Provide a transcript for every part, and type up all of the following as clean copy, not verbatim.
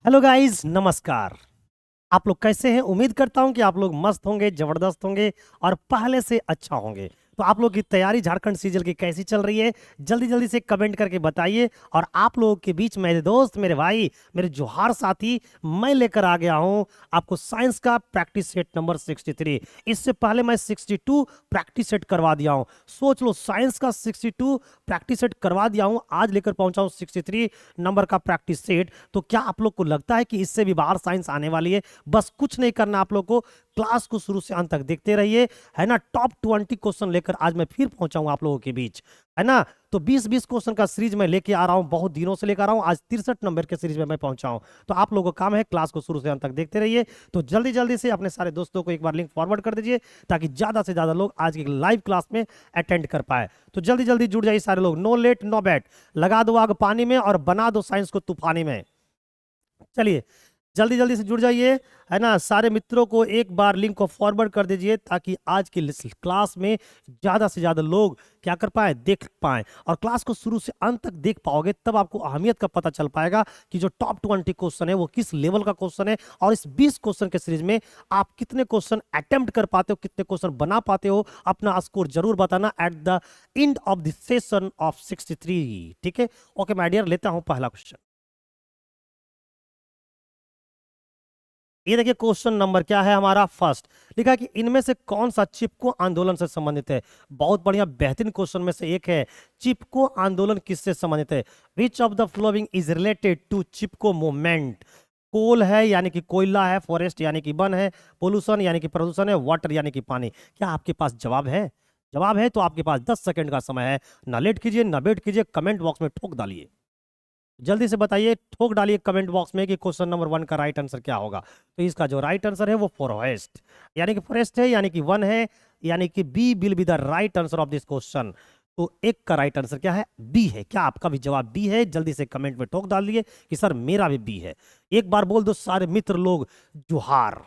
Hello guys, नमस्कार। आप लोग कैसे हैं? उम्मीद करता हूं कि आप लोग मस्त होंगे, जबरदस्त होंगे और पहले से अच्छा होंगे। तो आप लोग की तैयारी झारखंड सीजल की कैसी चल रही है? जल्दी जल्दी से कमेंट करके बताइए। और आप लोगों के बीच मेरे दोस्त, मेरे भाई, मेरे जोहार साथी, मैं लेकर आ गया हूं आपको साइंस का प्रैक्टिस सेट नंबर 63। इससे पहले मैं 62 प्रैक्टिस सेट करवा दिया हूं। सोच लो, साइंस का 62 प्रैक्टिस सेट करवा दिया हूं, आज लेकर पहुंचा हूं 63 नंबर का प्रैक्टिस सेट। तो क्या आप लोग को लगता है कि इससे भी बाहर साइंस आने वाली है? बस कुछ नहीं करना आप लोग को, क्लास को शुरू से अंत तक देखते रहिए, है ना। टॉप 20 क्वेश्चन लेकर आज मैं फिर पहुंचा हूं आप लोगों के बीच, है ना। तो 20-20 क्वेश्चन का सीरीज मैं लेके आ रहा हूं, बहुत दिनों से लेकर आ रहा हूं। आज 63 नंबर के सीरीज में मैं पहुंचा हूं। तो आप लोगों का काम है क्लास को शुरू से अंत तक देखते रहिए। तो जल्दी जल्दी से अपने सारे दोस्तों को एक बार लिंक फॉरवर्ड कर दीजिए, ताकि ज्यादा से ज्यादा लोग आज की लाइव क्लास में अटेंड कर पाए। तो जल्दी जल्दी जुड़ जाइए सारे लोग। नो लेट नो बैट, लगा दो आग पानी में और बना दो साइंस को तूफानी में। चलिए, जल्दी जल्दी से जुड़ जाइए, है ना। सारे मित्रों को एक बार लिंक को फॉरवर्ड कर दीजिए, ताकि आज की क्लास में ज्यादा से ज्यादा लोग क्या कर पाए, देख पाए। और क्लास को शुरू से अंत तक देख पाओगे, तब आपको अहमियत का पता चल पाएगा कि जो टॉप 20 क्वेश्चन है वो किस लेवल का क्वेश्चन है। और इस 20 क्वेश्चन के सीरीज में आप कितने क्वेश्चन अटेम्प्ट कर पाते हो, कितने क्वेश्चन बना पाते हो, अपना स्कोर जरूर बताना at the end of the session of 63। ठीक है, ओके माय डियर, लेता हूं पहला क्वेश्चन। ये देखिए, क्वेश्चन नंबर क्या है हमारा? फर्स्ट लिखा है कि इनमें से कौन सा चिपको आंदोलन से संबंधित है। बहुत बढ़िया, बेहतरीन क्वेश्चन में से एक है। चिपको आंदोलन किससे संबंधित है? Which of the following is related to Chipko movement? कोल है यानी कि कोयला है, फॉरेस्ट यानी कि वन है, पोल्यूशन यानी कि प्रदूषण है, वाटर यानी कि पानी। क्या आपके पास जवाब है? जवाब है तो आपके पास 10 सेकंड का समय है। ना लेट कीजिए, ना वेट कीजिए, कमेंट बॉक्स में ठोक डालिए। जल्दी से बताइए, ठोक डालिए कमेंट बॉक्स में कि क्वेश्चन नंबर 1 का राइट आंसर क्या होगा। तो इसका जो राइट आंसर है वो फॉरेस्ट यानी कि फॉरेस्ट है, यानी कि वन है, यानी कि B will be the right answer of this question. तो एक का राइट आंसर क्या है? बी है। क्या आपका भी जवाब बी है? जल्दी से कमेंट में ठोक डालिए कि सर मेरा भी बी है। एक बार बोल दो सारे मित्र लोग, जोहार।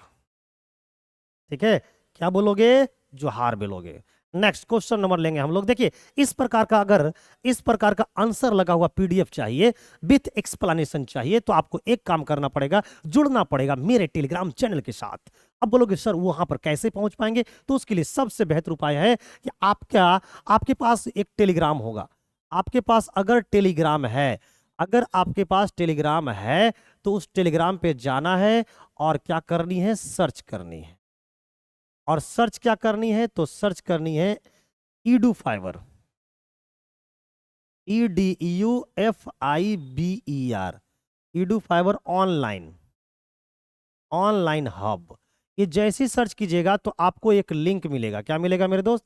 ठीक है, क्या बोलोगे? जोहार बोलोगे। नेक्स्ट क्वेश्चन नंबर लेंगे हम लोग। देखिए, इस प्रकार का आंसर लगा हुआ पीडीएफ चाहिए, विथ एक्सप्लेनेशन चाहिए, तो आपको एक काम करना पड़ेगा, जुड़ना पड़ेगा मेरे टेलीग्राम चैनल के साथ। अब बोलोगे सर वहां पर कैसे पहुंच पाएंगे? तो उसके लिए सबसे बेहतर उपाय है कि आपके पास एक टेलीग्राम होगा। आपके पास अगर टेलीग्राम है, अगर आपके पास टेलीग्राम है, तो उस टेलीग्राम पे जाना है और क्या करनी है? सर्च करनी है। और सर्च क्या करनी है? तो सर्च करनी है Edu fibre, EDUFIBER, Edu fibre online, online hub. ये जैसे ही सर्च कीजिएगा तो आपको एक लिंक मिलेगा। क्या मिलेगा मेरे दोस्त?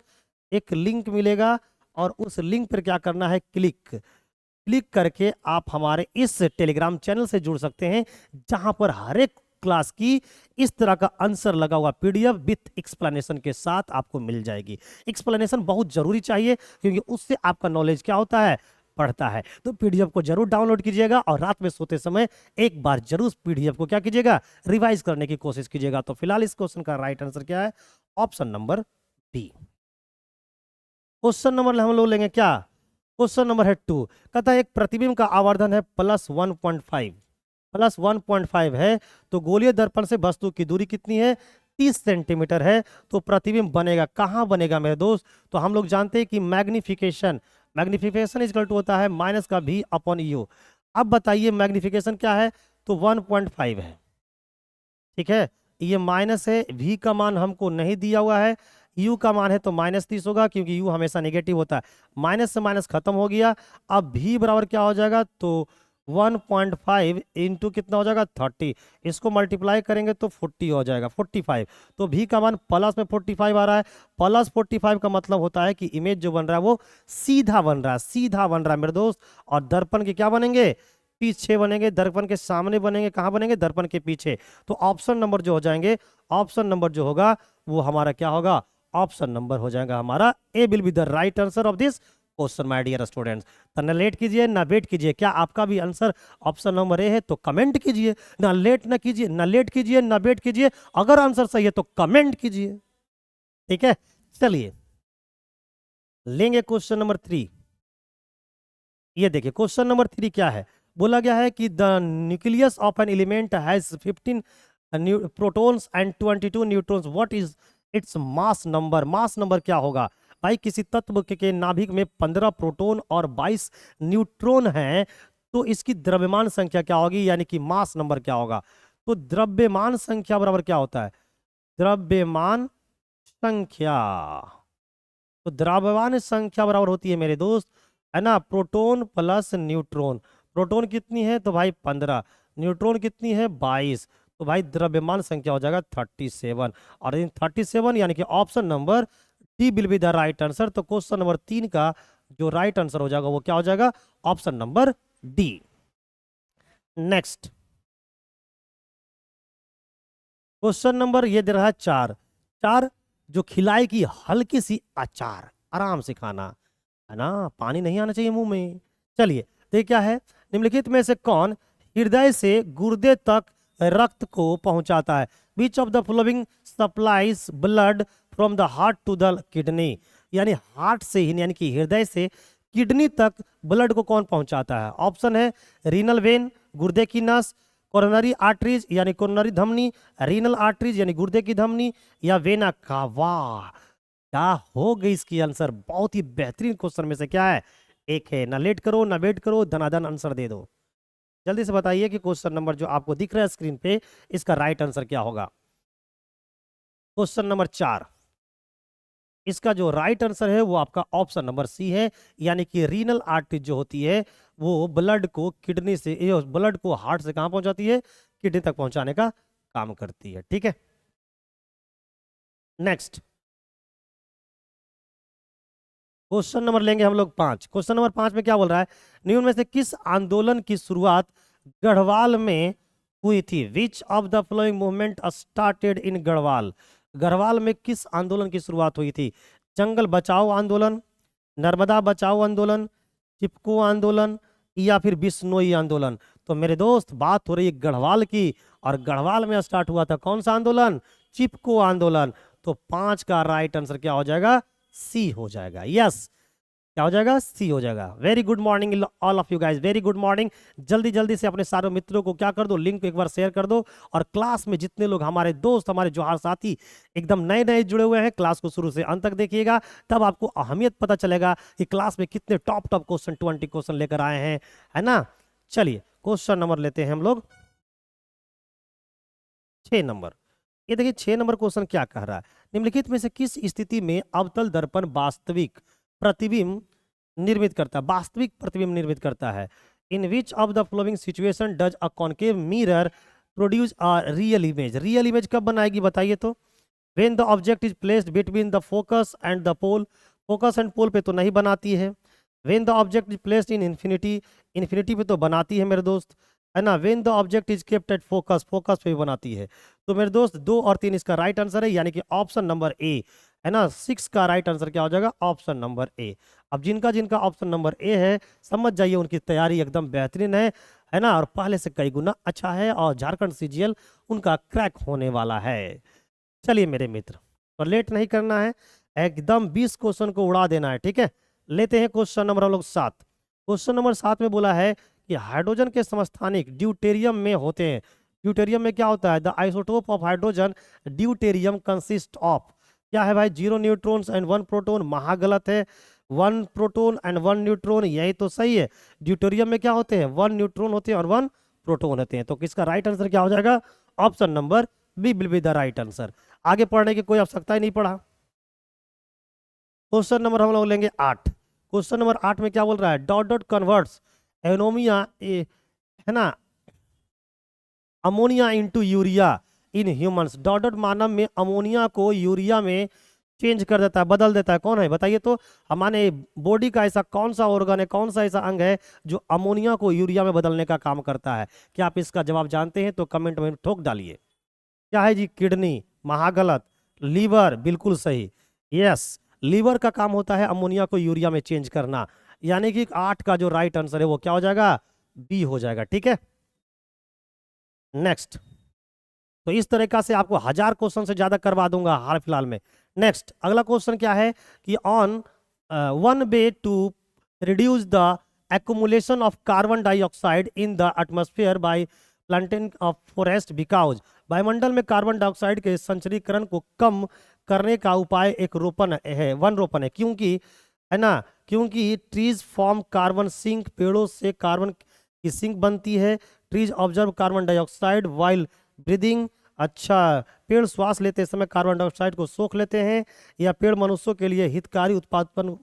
एक लिंक मिलेगा। और उस लिंक पर क्या करना है? क्लिक। क्लिक करके आप हमारे इस टेलीग्राम चैनल से जुड़ सकते हैं, जहां पर हर एक क्लास की इस तरह का आंसर लगा हुआ पीडीएफ विथ एक्सप्लेनेशन के साथ आपको मिल जाएगी। एक्सप्लेनेशन बहुत जरूरी चाहिए, क्योंकि उससे आपका नॉलेज क्या होता है? बढ़ता है। तो पीडीएफ को जरूर डाउनलोड कीजिएगा और रात में सोते समय एक बार जरूर पीडीएफ को क्या कीजिएगा? रिवाइज करने की कोशिश कीजिएगा। तो फिलहाल इस क्वेश्चन का राइट आंसर क्या है? Option number B. Question number हम लोग लेंगे क्या? क्वेश्चन नंबर है 2। कहता है एक प्रतिबिंब का आवर्धन है +1.5, +1.5 है, तो गोलीय दर्पण से वस्तु की दूरी कितनी है? 30 सेंटीमीटर है। तो प्रतिबिंब बनेगा कहाँ? बनेगा मेरे दोस्त, तो हम लोग जानते हैं कि मैग्निफिकेशन, मैग्निफिकेशन इक्वल टू होता है माइनस का V अपॉन यू। अब बताइए मैग्निफिकेशन क्या है? तो 1.5 है। ठीक है, ये माइनस है, V का मान हमको नहीं दिया हुआ है, U का मान है तो -30 होगा, क्योंकि U हमेशा नेगेटिव होता है। माइनस से माइनस खत्म हो गया। अब V बराबर क्या हो जाएगा? तो 1.5 इंटू कितना हो जाएगा? 30। इसको मल्टीप्लाई करेंगे तो 40 हो जाएगा, 45। तो V का मान प्लस में 45 आ रहा है। प्लस 45 का मतलब होता है कि इमेज जो बन रहा है वो सीधा बन रहा है, सीधा बन रहा है मेरे दोस्त। और दर्पण के क्या बनेंगे? पीछे बनेंगे। दर्पण के सामने बनेंगे, कहां बनेंगे? दर्पण के पीछे। तो ऑप्शन नंबर जो हो जाएंगे, ऑप्शन नंबर जो होगा वो हमारा क्या होगा? ऑप्शन नंबर हो जाएगा हमारा A will be the right answer of this question my dear students. तो ना लेट कीजिए ना वेट कीजिए। क्या आपका भी आंसर ऑप्शन नंबर ए है? तो कमेंट कीजिए। ना लेट ना कीजिए, ना लेट कीजिए, ना वेट कीजिए। अगर आंसर सही है तो कमेंट कीजिए। ठीक है, चलिए लेंगे क्वेश्चन नंबर 3। ये देखिए क्वेश्चन नंबर 3 क्या है? बोला गया है कि the nucleus of an element has 15 protons and 22 neutrons, what is its mass number. Mass number क्या होगा भाई? किसी तत्व के नाभिक में 15 प्रोटॉन और 22 न्यूट्रॉन हैं, तो इसकी द्रव्यमान संख्या क्या होगी, यानी कि मास नंबर क्या होगा? तो द्रव्यमान संख्या बराबर क्या होता है? द्रव्यमान संख्या, तो द्रव्यमान संख्या बराबर होती है मेरे दोस्त, है ना, प्रोटॉन प्लस न्यूट्रॉन। प्रोटॉन कितनी है? तो भाई 15। न्यूट्रॉन कितनी है? 22। तो भाई द्रव्यमान संख्या हो जाएगा 37। और इन 37 यानी कि option number D will be the right answer. तो क्वेश्चन नंबर 3 का जो राइट आंसर हो जाएगा वो क्या हो जाएगा? Option number D. Next question number ये दे रहा है 4। 4, जो खिलाई की हल्की सी अचार, आराम से खाना, है ना, पानी नहीं आना चाहिए मुंह में। चलिए, तो ये क्या है? निम्नलिखित में से कौन हृदय से गुर्दे तक रक्त को पहुंचाता है? Which of the following supplies blood from the heart to the kidney? यानी हार्ट से ही, यानी कि हृदय से किडनी तक ब्लड को कौन पहुंचाता है? ऑप्शन है रीनल वेन, गुर्दे की नस, कोरोनरी आर्टरीज यानी कोरोनरी धमनी, रीनल आर्टरीज यानी गुर्दे की धमनी, या वेना कावा। क्या हो गई इसकी आंसर? बहुत ही बेहतरीन क्वेश्चन में से क्या है? एक है। ना लेट करो ना वेट करो, धनाधन आंसर दे दो। जल्दी से बताइए कि क्वेश्चन नंबर जो आपको दिख रहा है स्क्रीन पे, इसका राइट आंसर क्या होगा? क्वेश्चन नंबर 4, इसका जो राइट आंसर है वो आपका ऑप्शन नंबर सी है, यानी कि रीनल आर्टरी जो होती है वो ब्लड को किडनी से, ब्लड को हार्ट से कहां पहुंचाती है? किडनी तक पहुंचाने का काम करती है। ठीक है, नेक्स्ट क्वेश्चन नंबर लेंगे हम लोग 5। क्वेश्चन नंबर 5 में क्या बोल रहा है? निम्न में से किस आंदोलन की शुरुआत गढ़वाल में हुई थी? विच of the following movement started in Garhwal? Garhwal में किस आंदोलन की शुरुआत हुई थी? जंगल बचाओ आंदोलन, नर्मदा बचाओ आंदोलन, चिपको आंदोलन, या फिर बिश्नोई आंदोलन? तो मेरे दोस्त, बात हो रही है गढ़वाल की, और गढ़वाल में स्टार्ट हुआ था कौन सा आंदोलन? चिपको आंदोलन। तो 5 का राइट आंसर क्या हो जाएगा? सी हो जाएगा। यस, क्या हो जाएगा? सी हो जाएगा। Very good morning all of you guys, very good morning. जल्दी जल्दी से अपने सारे मित्रों को क्या कर दो, लिंक को एक बार शेयर कर दो। और क्लास में जितने लोग हमारे दोस्त, हमारे जोहार साथी एकदम नए नए जुड़े हुए हैं, क्लास को शुरू से अंत तक देखिएगा, तब आपको अहमियत पता चलेगा कि क्लास में कितने टॉप टॉप क्वेश्चन 20 क्वेश्चन लेकर आए हैं, है ना। चलिए, क्वेश्चन नंबर लेते हैं हम लोग 6 नंबर। ये देखिए 6 नंबर क्वेश्चन क्या कह रहा है? निम्नलिखित में से किस स्थिति में अवतल दर्पण वास्तविक प्रतिबिंब निर्मित करता है? वास्तविक प्रतिबिंब निर्मित करता है। In which of the following situation does a concave mirror produce a real image? Real image कब बनाएगी बताइए तो? When the object is placed between the focus and the pole, focus and pole पे तो नहीं बनाती है। When the object is placed in infinity, infinity पे तो बनाती है मेरे दोस्त, है ना। When the object is kept at focus, focus पे भी बनाती है। तो मेरे दोस्त 2 और 3 इसका राइट आंसर है, यानी कि ऑप्शन नंबर ए, है ना। 6 का राइट आंसर क्या हो जाएगा? Option number A. अब जिनका जिनका ऑप्शन नंबर ए है, समझ जाइए उनकी तैयारी एकदम बेहतरीन है ना, और पहले से कई गुना अच्छा है, और झारखंड सीजीएल उनका क्रैक होने वाला है। चलिए मेरे मित्र, तो लेट नहीं करना है, एकदम 20 क्वेश्चन को उड़ा देना है। ठीक है, लेते हैं क्वेश्चन नंबर हम लोग 7। क्वेश्चन नंबर 7 में बोला है कि हाइड्रोजन के समस्थानिक ड्यूटेरियम में होते हैं। ड्यूटेरियम में क्या होता है? The isotope of hydrogen deuterium consist of, क्या है भाई? 0 न्यूट्रॉन्स एंड 1 प्रोटॉन। महागलत है, 1 प्रोटॉन एंड 1 न्यूट्रॉन, यही तो सही है। ड्यूटेरियम में क्या होते हैं? 1 न्यूट्रॉन होते हैं और 1 प्रोटॉन होते हैं। तो किसका राइट आंसर क्या हो जाएगा? Option number B will be the right answer. आगे पढ़ने की कोई आवश्यकता ही नहीं पड़ा। क्वेश्चन नंबर हम लोग लेंगे 8। क्वेश्चन नंबर 8 में क्या बोल रहा है? डॉट डॉट कन्वर्ट्स एनोमिया, है ना, ammonia into urea in humans. Dot dot मानव में अमोनिया को यूरिया में चेंज कर देता है, बदल देता है। कौन है बताइए तो? हमारे बॉडी का ऐसा कौन सा ऑर्गन है, कौन सा ऐसा अंग है जो अमोनिया को यूरिया में बदलने का काम करता है? क्या आप इसका जवाब जानते हैं? तो कमेंट में ठोक डालिए। क्या है जी? किडनी, महागलत। लीवर, बिल्कुल सही। यस, लीवर का काम होता है अमोनिया को यूरिया में चेंज करना, यानी कि 8 का जो राइट आंसर है वो क्या हो जाएगा? बी हो जाएगा। ठीक है, नेक्स्ट। तो इस तरीका से आपको 1000 क्वेश्चन से ज्यादा करवा दूंगा हाल फिलहाल में। नेक्स्ट, अगला क्वेश्चन क्या है कि on one way to reduce the accumulation of carbon dioxide in the atmosphere by planting of forest because वायुमंडल में कार्बन डाइऑक्साइड के संचरीकरण को कम करने का उपाय एक रोपण है, वन रोपण है। क्योंकि है ना, क्योंकि ट्रीज फॉर्म कार्बन सिंक, पेड़ों से कार्बन की सिंक बनती है। Trees observe carbon dioxide while breathing. अच्छा, पेड़ श्वास लेते समय कार्बन डाइऑक्साइड को सोख लेते हैं, या पेड़ मनुष्यों के लिए हितकारी उत्पादन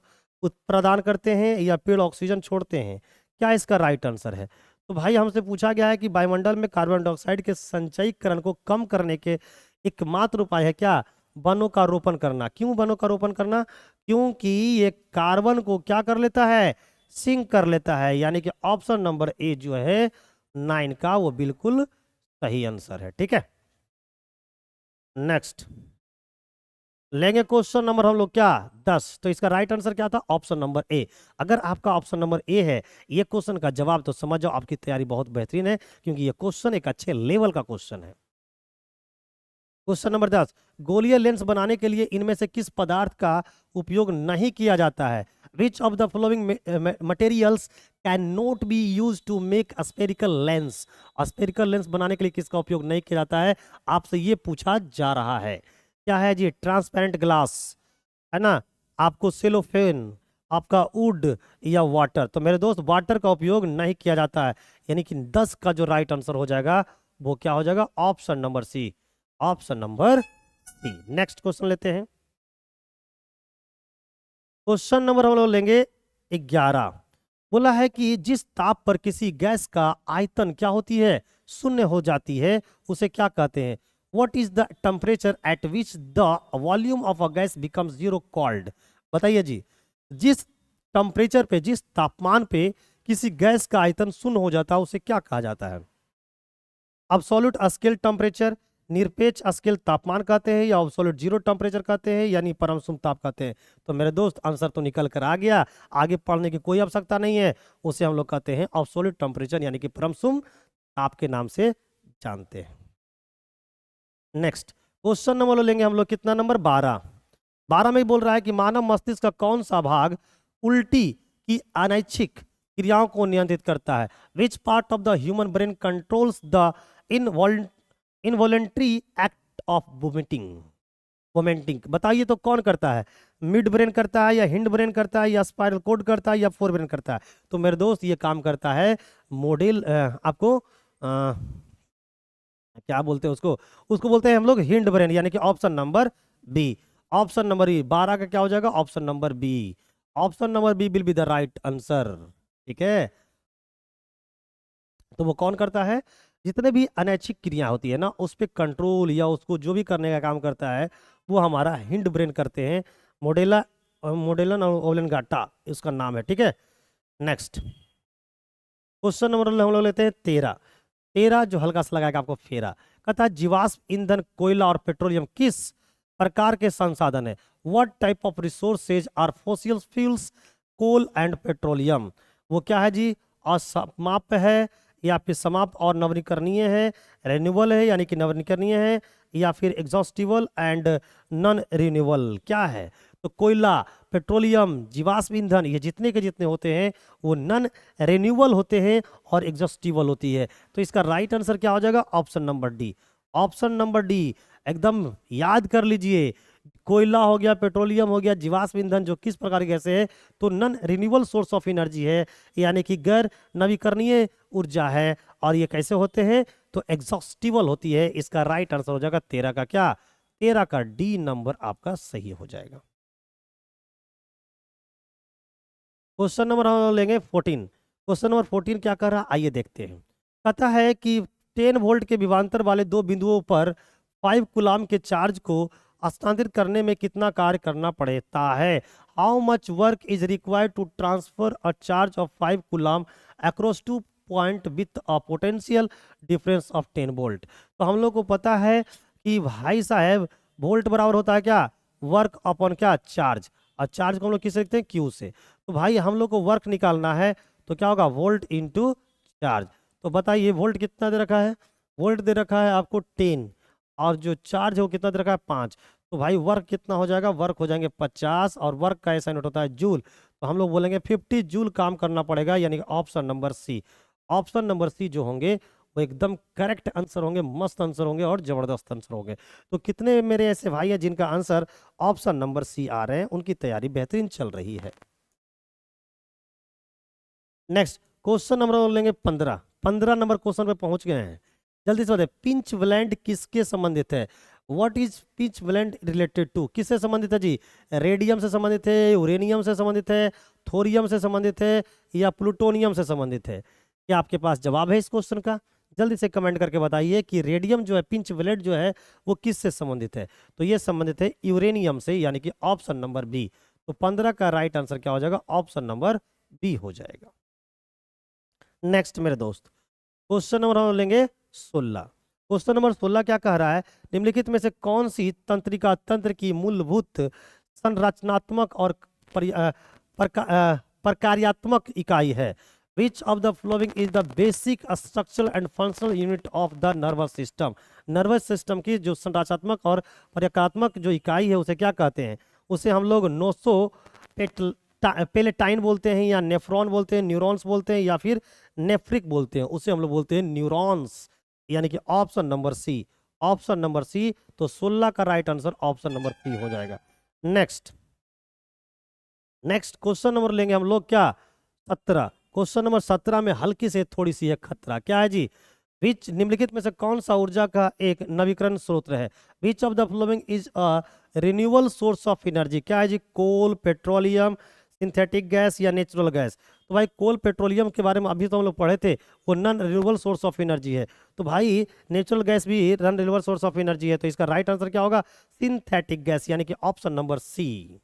प्रदान करते हैं, या पेड़ ऑक्सीजन छोड़ते हैं। क्या इसका राइट आंसर है? तो भाई हमसे पूछा गया है कि वायुमंडल में कार्बन डाइऑक्साइड के संचयीकरण को कम करने के एकमात्र उपाय है क्या? वनों का रोपण करना। क्यों वनों का रोपण करना? क्योंकि ये कार्बन को क्या कर लेता है? सिंक कर लेता है। यानी कि ऑप्शन नंबर ए जो है 9 का वो बिल्कुल सही आंसर है। ठीक है, नेक्स्ट लेंगे क्वेश्चन नंबर हम लोग क्या 10। तो इसका राइट आंसर क्या था? Option number A. अगर आपका ऑप्शन नंबर ए है ये क्वेश्चन का जवाब, तो समझ जाओ आपकी तैयारी बहुत बेहतरीन है, क्योंकि ये क्वेश्चन एक अच्छे लेवल का क्वेश्चन है। क्वेश्चन नंबर 10, गोलीय लेंस बनाने के लिए इनमें से किस पदार्थ का उपयोग नहीं किया जाता है? Which of the following materials can not be use to make spherical lens? Spherical lens बनाने के लिए किसका उपयोग नहीं किया जाता है? आपसे ये पूछा जा रहा है। क्या है जी? ट्रांसपेरेंट ग्लास, है ना, आपको सेलोफेन, आपका वुड, या वाटर। तो मेरे दोस्त वाटर का उपयोग नहीं किया जाता है, यानी कि 10 का जो राइट आंसर हो जाएगा वो क्या हो जाएगा? Option number C, option number C. Next question लेते हैं। क्वेश्चन नंबर हम लोग लेंगे 11। बोला है कि जिस ताप पर किसी गैस का आयतन क्या होती है? शून्य हो जाती है, उसे क्या कहते हैं? What is the temperature at which the volume of a gas becomes zero called? बताइए जी, जिस टेम्परेचर पे, जिस तापमान पे किसी गैस का आयतन शून्य हो जाता है उसे क्या कहा जाता है? अब्सोल्यूट स्केल टेम्परेचर, निरपेक्ष स्केल तापमान कहते हैं, या अब्सोल्यूट जीरो टेम्परेचर कहते हैं, यानी परम शून्य ताप कहते हैं। तो मेरे दोस्त आंसर तो निकल कर आ गया, आगे पढ़ने की कोई आवश्यकता नहीं है। उसे हम लोग कहते हैं अब्सोल्यूट टेम्परेचर, यानी कि परम शून्य ताप के नाम से जानते हैं। नेक्स्ट क्वेश्चन नंबर लेंगे हम लोग कितना? नंबर 12। 12 में बोल रहा है कि मानव मस्तिष्क का कौन सा भाग उल्टी की अनैच्छिक क्रियाओं को नियंत्रित करता है? Which part of the human brain controls the involuntary act of vomiting? बताइए तो कौन करता है? मिड ब्रेन करता है, या हिंड ब्रेन करता है, या स्पाइनल कॉर्ड करता है, या फोर ब्रेन करता है? तो मेरे दोस्त ये काम करता है मॉडल, आपको क्या बोलते हैं उसको? उसको बोलते हैं हम लोग हिंड ब्रेन, यानी कि option number B. Option number B 12 का क्या हो जाएगा? Option number B. Option number B will be the right answer. ठीक है, तो वो कौन करता है? जितने भी अनैच्छिक क्रिया होती है ना, उस पर कंट्रोल या उसको जो भी करने का काम करता है वो हमारा हिंड ब्रेन करते हैं। मोडेलन ओलेनगाटा इसका नाम है। ठीक है, नेक्स्ट क्वेश्चन नंबर हम लोग लेते हैं 13। 13 जो हल्का सा लगाएगा आपको फेरा, कहता है जीवाश्म ईंधन कोयला और पेट्रोलियम किस प्रकार के संसाधन है? What type of resources are fossil fuels coal and petroleum? वो क्या है जी? असमाप्य है, या फिर समाप्त और नवीकरणीय है, रेन्यूएबल है यानी कि नवीकरणीय है, या फिर एग्जॉस्टिबल एंड नॉन रिन्यूएबल? क्या है? तो कोयला, पेट्रोलियम, जीवाश्म ईंधन, ये जितने के जितने होते हैं वो नॉन रिन्यूएबल होते हैं और एग्जॉस्टिबल होती है। तो इसका राइट आंसर क्या हो जाएगा? Option number D. Option number D एकदम याद कर लीजिए। कोयला हो गया, पेट्रोलियम हो गया, जीवाश्म ईंधन जो किस प्रकार की गैसें है? तो non renewable source of energy है, यानी कि गैर नवीकरणीय ऊर्जा है। और ये कैसे होते हैं? तो एग्जॉस्टिबल होती है। इसका राइट आंसर हो जाएगा 13 का क्या? 13 का डी नंबर आपका सही हो जाएगा। क्वेश्चन नंबर हम लेंगे 14। क्वेश्चन नंबर 14 क्या कर रहा है आइए देखते हैं। कहता है कि 10 वोल्ट के विभवांतर वाले दो बिंदुओं पर 5 कूलाम के चार्ज को हस्तांतरित करने में कितना कार्य करना पड़ता है? How much work is required to transfer a charge of 5 coulomb across 2 point with a potential difference of 10 volt? तो हम लोग को पता है कि भाई साहब वोल्ट बराबर होता है क्या? वर्क अपॉन क्या? चार्ज। और चार्ज को हम लोग किससे लिखते हैं? क्यू से। तो भाई हम लोग को वर्क निकालना है तो क्या होगा? Volt into charge. तो बताइए वोल्ट कितना दे रखा है? वोल्ट दे रखा है आपको 10, और जो चार्ज है वो कितना दे रखा है? 5। तो भाई वर्क कितना हो जाएगा, वर्क हो जाएंगे 50, और वर्क का ऐसा यूनिट होता है जूल, तो हम लोग बोलेंगे 50 जूल काम करना पड़ेगा, यानी कि option number C. Option number C जो होंगे वो एकदम करेक्ट आंसर होंगे, मस्त आंसर होंगे और जबरदस्त आंसर होंगे। तो कितने मेरे ऐसे भाई हैं जिनका आंसर ऑप्शन नंबर सी आ रहे हैं, उनकी तैयारी बेहतरीन चल रही है। नेक्स्ट क्वेश्चन नंबर लेंगे 15। 15 नंबर क्वेश्चन पे पहुंच गए हैं, जल्दी से बताइए पिंच ब्लेंड किसके संबंधित है। What is pinch blend related to, किससे संबंधित है जी, रेडियम से संबंधित है, यूरेनियम से संबंधित है, थोरियम से संबंधित है, या प्लूटोनियम से संबंधित है। क्या आपके पास जवाब है इस क्वेश्चन का, जल्दी से कमेंट करके बताइए कि रेडियम जो है, पिंच ब्लेंड जो है वो किससे संबंधित है। तो ये संबंधित है यूरेनियम से, यानी कि ऑप्शन नंबर बी। तो 15 का राइट आंसर क्या हो जाएगा, ऑप्शन नंबर बी हो जाएगा। नेक्स्ट मेरे दोस्त क्वेश्चन नंबर हम लेंगे 16। क्वेश्चन नंबर 16 क्या कह रहा है, निम्नलिखित में से कौन सी तंत्रिका तंत्र की मूलभूत संरचनात्मक और प्रकार्यात्मक इकाई है। Which of the following is the basic structural and functional unit of the nervous system. Nervous system की जो संरचनात्मक और प्रकार्यात्मक जो इकाई है उसे क्या कहते हैं, उसे हम लोग नोसो पेलेटाइन बोलते हैं, या नेफ्रॉन बोलते हैं, न्यूरॉन्स बोलते हैं, या फिर नेफ्रिक बोलते हैं, उसे हम लोग बोलते हैं न्यूरॉन्स, यानी कि option number C. Option number C, तो 16 का right answer option number C हो जाएगा। नेक्स्ट नेक्स्ट क्वेश्चन नंबर लेंगे हम लोग क्या, 17। क्वेश्चन नंबर 17 में हल्की से थोड़ी सी है खतरा, क्या है जी, विच निम्नलिखित में से कौन सा ऊर्जा का एक नवीकरण स्रोत है। Which of the following is a renewable source of energy, क्या है जी, कोल, पेट्रोलियम, सिंथेटिक गैस, या नेचुरल गैस। तो भाई कोल पेट्रोलियम के बारे में अभी तो हम लोग पढ़े थे, वो non renewable source of energy है। तो भाई नेचुरल गैस भी non renewable source of energy है, तो इसका राइट आंसर क्या होगा, सिंथेटिक गैस, यानी कि ऑप्शन नंबर सी।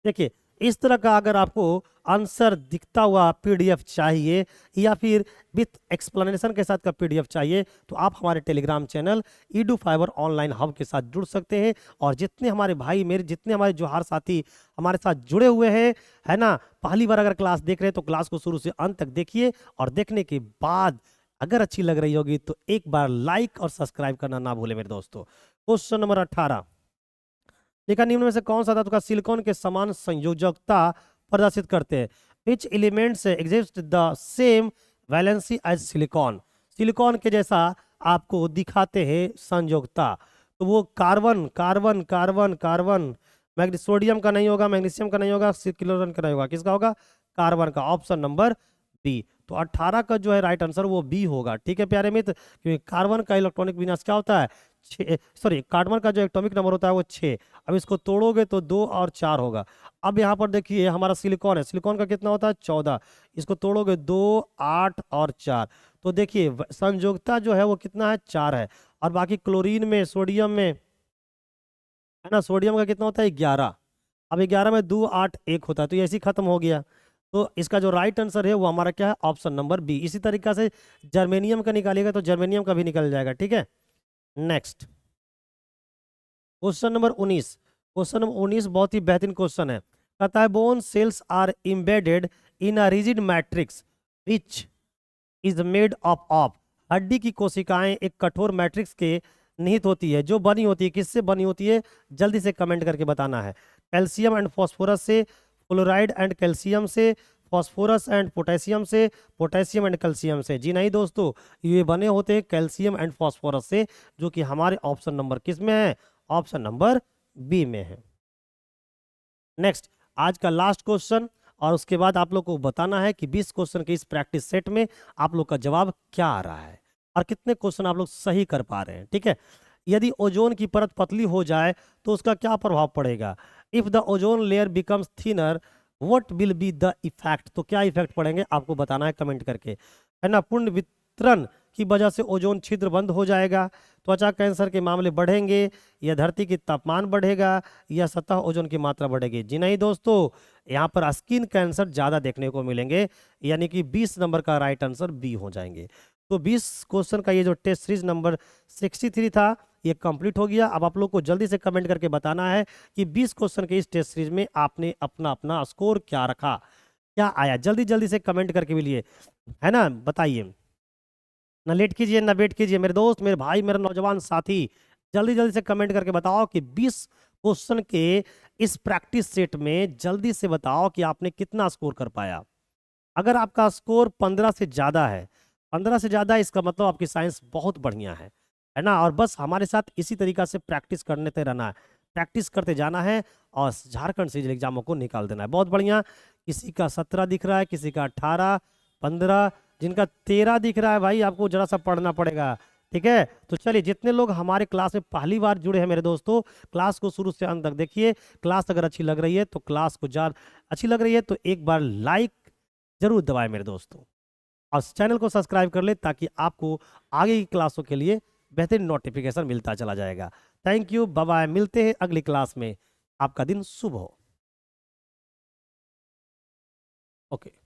देखिए इस तरह का अगर आपको आंसर दिखता हुआ पीडीएफ चाहिए, या फिर विथ एक्सप्लेनेशन के साथ का पीडीएफ चाहिए, तो आप हमारे Telegram channel Edu fibre online hub के साथ जुड़ सकते हैं। और जितने हमारे भाई मेरे, जितने हमारे जोहार साथी हमारे साथ जुड़े हुए हैं, है ना, पहली बार अगर क्लास देख रहे हैं तो क्लास को शुरू से अंत तक देखिए, और देखने के बाद अगर अच्छी लग रही होगी तो एक बार लाइक और सब्सक्राइब करना ना भूले मेरे दोस्तों। क्वेश्चन नंबर 18, देखा निम्न में से कौन सा धातु का सिलिकॉन के समान संयोजकता प्रदर्शित करते हैं। Which elements exist the same valency as silicon, silicon के जैसा आपको दिखाते हैं संयोजकता। तो वो carbon carbon carbon carbon, sodium का नहीं होगा, मैग्नीशियम का नहीं होगा, क्लोरीन का नहीं होगा, किसका होगा, कार्बन का, ऑप्शन नंबर बी। तो 18 का जो है राइट आंसर वो बी होगा। ठीक है प्यारे मित्र, क्योंकि कार्बन का इलेक्ट्रॉनिक विन्यास क्या होता है, सॉरी कार्बन का जो एटॉमिक नंबर होता है वो 6। अब इसको तोड़ोगे तो 2 और 4 होगा। अब यहाँ पर देखिए हमारा सिलिकॉन है, सिलिकॉन का कितना होता है 14, इसको तोड़ोगे 2, 8 और 4, तो देखिए संयोजकता जो है वो कितना है, 4 है। और बाकी क्लोरीन में, सोडियम में, है ना, सोडियम का कितना होता है 11। अब 11 में 2, 8, 1 होता है, तो ये ऐसे ही खत्म हो गया। तो इसका जो राइट आंसर है वो हमारा क्या है, ऑप्शन नंबर बी। इसी तरीका से जर्मेनियम का निकालिएगा तो जर्मेनियम का भी निकल जाएगा। ठीक है, next question number 19। Question number 19 बहुत ही बेहतरीन क्वेश्चन है, कहता है bone cells are embedded in a rigid matrix which is made up of, हड्डी की कोशिकाएं एक कठोर मैट्रिक्स के निहित होती है, जो बनी होती है, किससे बनी होती है, जल्दी से कमेंट करके बताना है। कैल्शियम एंड फॉस्फोरस से, फ्लोराइड एंड कैल्शियम से, फॉस्फोरस एंड पोटेशियम से, पोटेशियम एंड कैल्शियम से। जी नहीं दोस्तों, ये बने होते हैं कैल्शियम एंड फॉस्फोरस से, जो कि हमारे ऑप्शन नंबर किस में है, ऑप्शन नंबर बी में है। नेक्स्ट आज का लास्ट क्वेश्चन, और उसके बाद आप लोग को बताना है कि 20 क्वेश्चन के इस प्रैक्टिस सेट में आप लोग का जवाब क्या आ रहा है और कितने क्वेश्चन आप लोग सही कर पा रहे हैं। ठीक है, यदि ओजोन की परत पतली हो जाए तो उसका क्या प्रभाव पड़ेगा। If the ozone layer becomes thinner what will be the effect, तो क्या इफेक्ट पड़ेंगे आपको बताना है कमेंट करके, है ना। पूर्ण वितरण की वजह से ओजोन छिद्र बंद हो जाएगा, त्वचा कैंसर के मामले बढ़ेंगे, या धरती की तापमान बढ़ेगा, या सतह ओजोन की मात्रा बढ़ेगी। जी नहीं दोस्तों, यहाँ पर स्किन कैंसर ज़्यादा देखने को मिलेंगे, यानी कि 20 नंबर का राइट आंसर बी हो जाएंगे। तो 20 क्वेश्चन का ये जो टेस्ट सीरीज नंबर 63 था ये कंप्लीट हो गया। अब आप लोग को जल्दी से कमेंट करके बताना है कि 20 क्वेश्चन के इस टेस्ट सीरीज में आपने अपना अपना स्कोर क्या रखा, क्या आया, जल्दी जल्दी से कमेंट करके भी लिए, है ना, बताइए। ना लेट कीजिए ना वेट कीजिए मेरे दोस्त, मेरे भाई, मेरे नौजवान साथी, जल्दी जल्दी से कमेंट करके बताओ कि 20 क्वेश्चन के इस प्रैक्टिस सेट में जल्दी से बताओ कि आपने कितना स्कोर कर पाया। अगर आपका स्कोर 15 से ज़्यादा है, 15 से ज़्यादा, इसका मतलब आपकी साइंस बहुत बढ़िया है ना। और बस हमारे साथ इसी तरीका से प्रैक्टिस करने ते रहना है, प्रैक्टिस करते जाना है और झारखंड सिविल एग्जामों को निकाल देना है। बहुत बढ़िया। किसी का 17 दिख रहा है, किसी का 18, 15, जिनका 13 दिख रहा है भाई, आपको जरा सा पढ़ना पड़ेगा। ठीक है, तो चलिए, जितने लोग हमारे क्लास में पहली बार जुड़े हैं मेरे दोस्तों, क्लास को शुरू से अंत तक देखिए। क्लास अगर अच्छी लग रही है तो क्लास को अच्छी लग रही है तो एक बार लाइक जरूर दबाएं मेरे दोस्तों, और चैनल को सब्सक्राइब कर ले ताकि आपको आगे की क्लासों के लिए बेहतरीन नोटिफिकेशन मिलता चला जाएगा। थैंक यू, बाय बाय, मिलते हैं अगली क्लास में। आपका दिन शुभ हो। ओके।